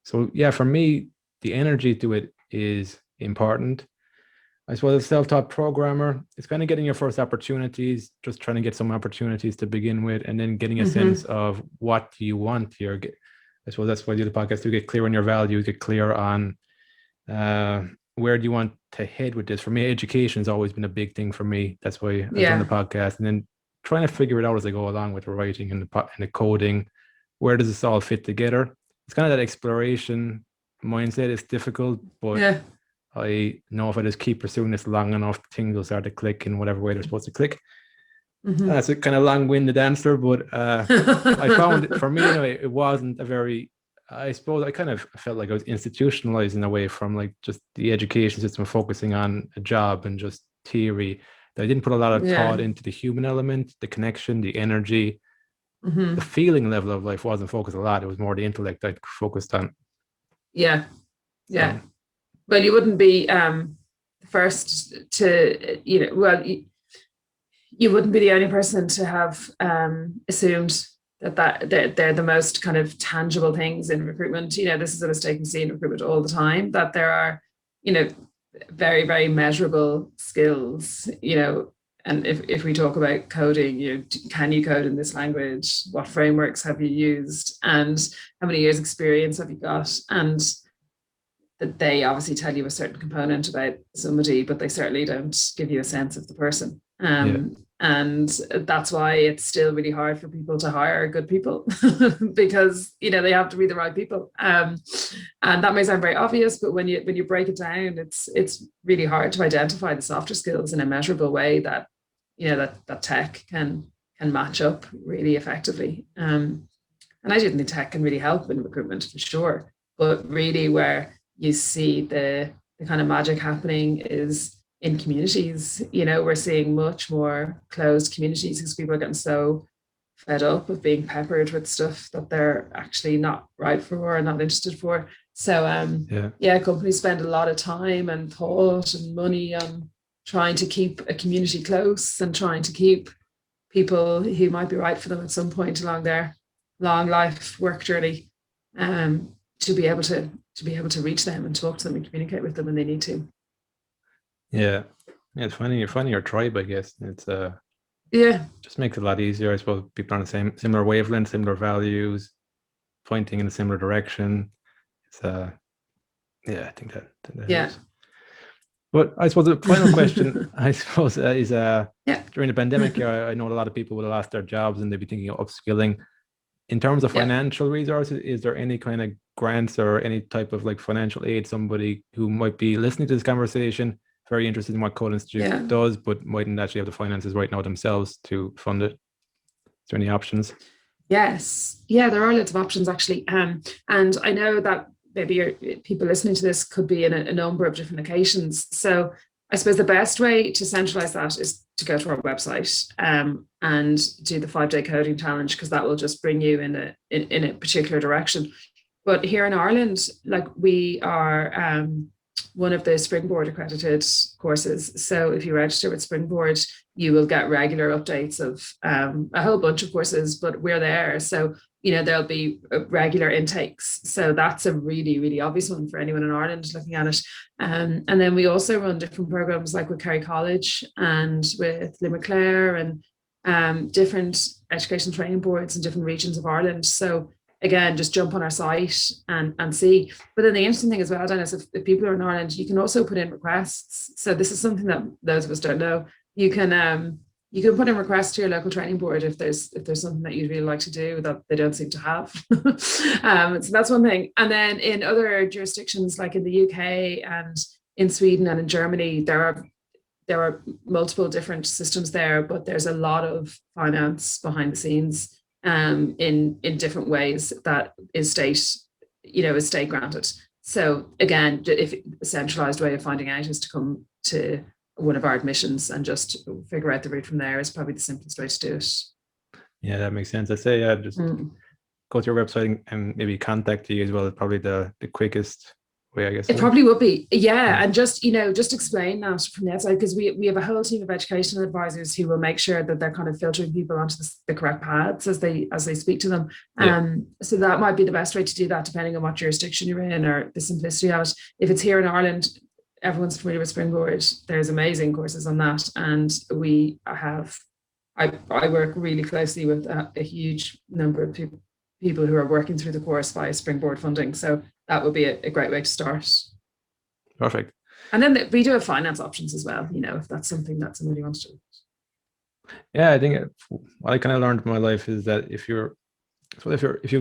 so yeah, for me, the energy to it is important. I suppose as a self-taught programmer, it's kind of getting your first opportunities, just trying to get some opportunities to begin with, and then getting a sense Mm-hmm. of what do you want here. I suppose that's why I do the podcast, to get clear on your values, get clear on where do you want to head with this. For me, education has always been a big thing for me. That's why I've done the Yeah. podcast, and then trying to figure it out as I go along with the writing and the coding. Where does this all fit together? It's kind of that exploration mindset. It's difficult, but Yeah. I know if I just keep pursuing this long enough, things will start to click in whatever way they're supposed to click. Mm-hmm. That's a kind of long-winded answer, but I found it, for me anyway, it wasn't a very. I suppose I kind of felt like I was institutionalizing away from like just the education system, focusing on a job and just theory. That I didn't put a lot of Yeah. thought into the human element, the connection, the energy, the Mm-hmm. feeling level of life wasn't focused a lot. It was more the intellect I focused on. Yeah. Yeah. So Well, you wouldn't be the first to, you wouldn't be the only person to have assumed that they're the most kind of tangible things in recruitment. This is a mistake we see in recruitment all the time, that there are, you know, very, very measurable skills, and if we talk about coding, can you code in this language? What frameworks have you used? And how many years experience have you got? And that they obviously tell you a certain component about somebody, but they certainly don't give you a sense of the person. yeah, And that's why it's still really hard for people to hire good people because they have to be the right people. And that may sound very obvious, but when you break it down, it's really hard to identify the softer skills in a measurable way that that tech can match up really effectively. And I do think tech can really help in recruitment for sure, but really where you see the kind of magic happening is in communities. We're seeing much more closed communities because people are getting so fed up of being peppered with stuff that they're actually not right for or not interested for. So yeah. yeah, companies spend a lot of time and thought and money on trying to keep a community close and trying to keep people who might be right for them at some point along their long life work journey, to be able to reach them and talk to them and communicate with them when they need to. Yeah. Yeah, it's funny. You're finding your tribe, I guess. It's Yeah. just makes it a lot easier. I suppose people are on the similar wavelength, similar values, pointing in a similar direction. It's yeah, I think that Yeah. helps. But I suppose the final question, I suppose, is Yeah. during the pandemic, I know a lot of people would have lost their jobs and they'd be thinking of upskilling. In terms of Yeah. financial resources, is there any kind of grants or any type of like financial aid, somebody who might be listening to this conversation, very interested in what Code Institute Yeah. does, but mightn't actually have the finances right now themselves to fund it? Is there any options? Yes. Yeah, there are lots of options actually. And I know that maybe people listening to this could be in a number of different locations. So I suppose the best way to centralize that is to go to our website and do the 5-day coding challenge, because that will just bring you in a particular direction. But here in Ireland, like we are one of the Springboard accredited courses. So if you register with Springboard, you will get regular updates of a whole bunch of courses, but we're there. So, there'll be regular intakes. So that's a really, really obvious one for anyone in Ireland looking at it. And then we also run different programs like with Kerry College and with Limerick Clare and different education training boards in different regions of Ireland. So again, just jump on our site and see. But then the interesting thing as well, Dennis, if people are in Ireland, you can also put in requests. So this is something that those of us don't know. You can put in requests to your local training board if there's something that you'd really like to do that they don't seem to have. So that's one thing. And then in other jurisdictions, like in the UK and in Sweden and in Germany, there are multiple different systems there, but there's a lot of finance behind the scenes in different ways that is state granted. So again, if a centralized way of finding out is to come to one of our admissions and just figure out the route from there is probably the simplest way to do it. Yeah, that makes sense. I'd say just go to your website and maybe contact you as well. Probably the quickest way, I guess. It probably would be, yeah. And just explain that from the outside, because we have a whole team of educational advisors who will make sure that they're kind of filtering people onto the correct paths as they speak to them. So that might be the best way to do that, depending on what jurisdiction you're in or the simplicity of it. If it's here in Ireland, everyone's familiar with Springboard. There's amazing courses on that, and I work really closely with a huge number of people who are working through the course via Springboard funding. So that would be a great way to start. Perfect. And then we do have finance options as well, if that's something that somebody wants to do. Yeah, I think what I kind of learned in my life is that if you've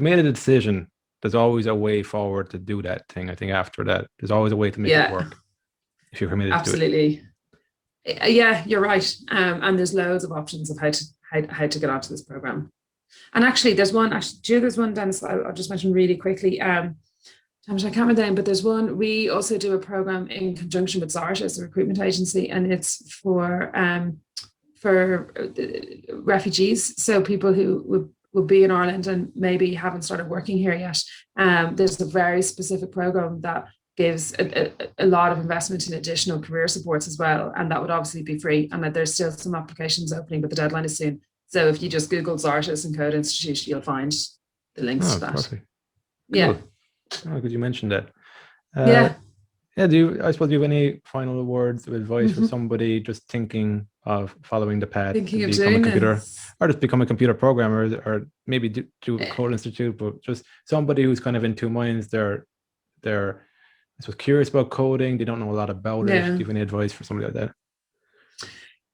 made a decision, there's always a way forward to do that thing. I think after that, there's always a way to make it work. If you're committed absolutely to it. Yeah, you're right. And there's loads of options of how to get onto this program. And actually, there's one, Dennis, I'll just mention really quickly. I can't remember the name, but there's one. We also do a program in conjunction with Zartis, a recruitment agency, and it's for refugees. So people who would be in Ireland and maybe haven't started working here yet. There's a very specific program that gives a lot of investment in additional career supports as well. And that would obviously be free. And that there's still some applications opening, but the deadline is soon. So if you just Google Zartis and Code Institute, you'll find the links to that. Perfect. Yeah. Oh, because you mentioned that. Yeah. Yeah. I suppose you have any final words of advice for somebody just thinking of following the path to become a computer or just become a computer programmer, or maybe do a Code Institute, but just somebody who's kind of in two minds. They're I suppose curious about coding. They don't know a lot about it. Do you have any advice for somebody like that?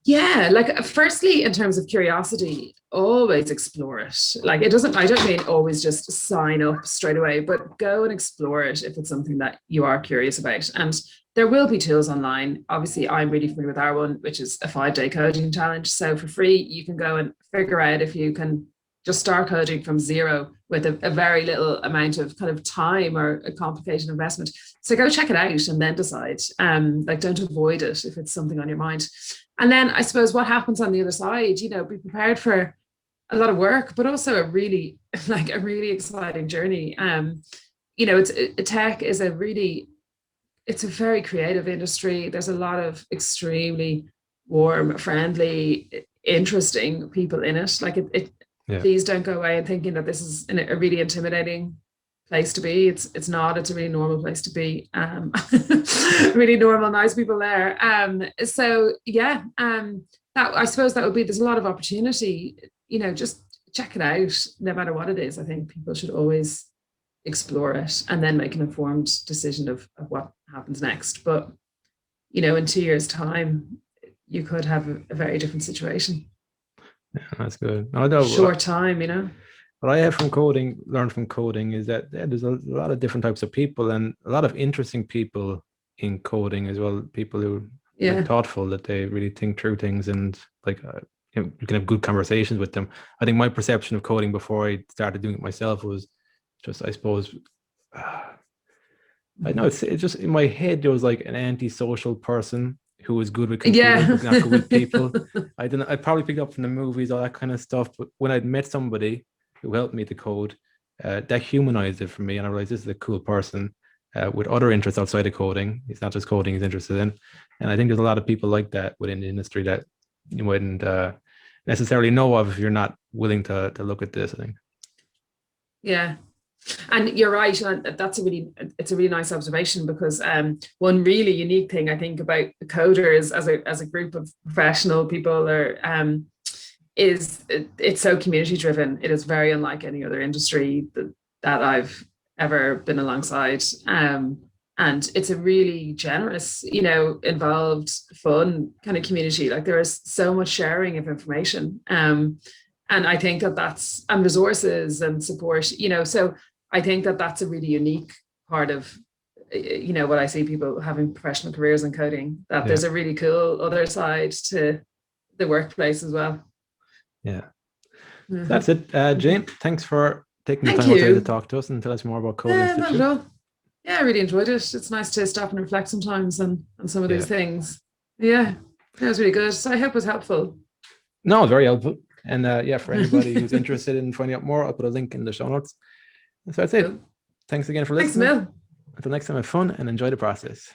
Yeah, like firstly, in terms of curiosity, always explore it. Like I don't mean always just sign up straight away, but go and explore it if it's something that you are curious about. And there will be tools online. Obviously, I'm really familiar with our one, which is a 5-day coding challenge. So for free, you can go and figure out if you can just start coding from zero with a very little amount of kind of time or a complicated investment. So go check it out and then decide. Don't avoid it if it's something on your mind. And then I suppose what happens on the other side, be prepared for a lot of work, but also a really exciting journey. Tech is it's a very creative industry. There's a lot of extremely warm, friendly, interesting people in it. Please don't go away and thinking that this is a really intimidating place to be. It's not. It's a really normal place to be. Really normal, nice people there. That I suppose that would be. There's a lot of opportunity. Just check it out. No matter what it is, I think people should always explore it and then make an informed decision of what happens next. But in 2 years' time, you could have a very different situation. Yeah, that's good. Short time, What I have learned from coding is that there's a lot of different types of people and a lot of interesting people in coding as well. People who are thoughtful, that they really think through things, and you can have good conversations with them. I think my perception of coding before I started doing it myself was just, I suppose, I know it's just in my head there was like an antisocial person who was good with computers Yeah. but not good with people. I didn't. I probably picked up from the movies, all that kind of stuff. But when I'd met somebody who helped me to code, that humanized it for me, and I realized this is a cool person with other interests outside of coding. It's not just coding he's interested in, and I think there's a lot of people like that within the industry that you wouldn't necessarily know of if you're not willing to look at this. I think. Yeah. And you're right, and it's a really nice observation, because one really unique thing I think about coders as a group of professional people is it's so community driven. It is very unlike any other industry that I've ever been alongside. And it's a really generous, involved, fun kind of community. Like, there is so much sharing of information. And I think that's and resources and support, so I think that's a really unique part of what I see people having professional careers in coding, that Yeah. there's a really cool other side to the workplace as well. Yeah. Mhm. That's it. Jane, thanks for taking the Thank time out today to you. talk to us and tell us more about Code Yeah, not at Institute. all. Yeah, I really enjoyed it. It's nice to stop and reflect sometimes on some of Yeah. these things. Yeah, that was really good. So I hope it was helpful. No, very helpful. And yeah, for anybody who's interested in finding out more, I'll put a link in the show notes. So that's it. Cool. Thanks again for Thanks, listening. Mil. Until next time, have fun and enjoy the process.